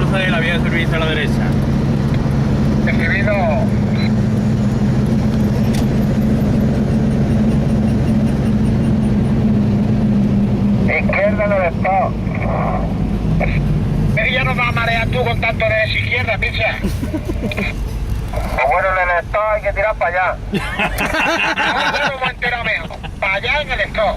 14, la vía de servicio a la derecha. Recibido. Izquierda en el stop. ¿Ves que ya no vas a marear tú con tanto de izquierda, picha? Pues bueno, en el stop hay que tirar para allá. No me voy a enterar mejor. Para allá en el stop.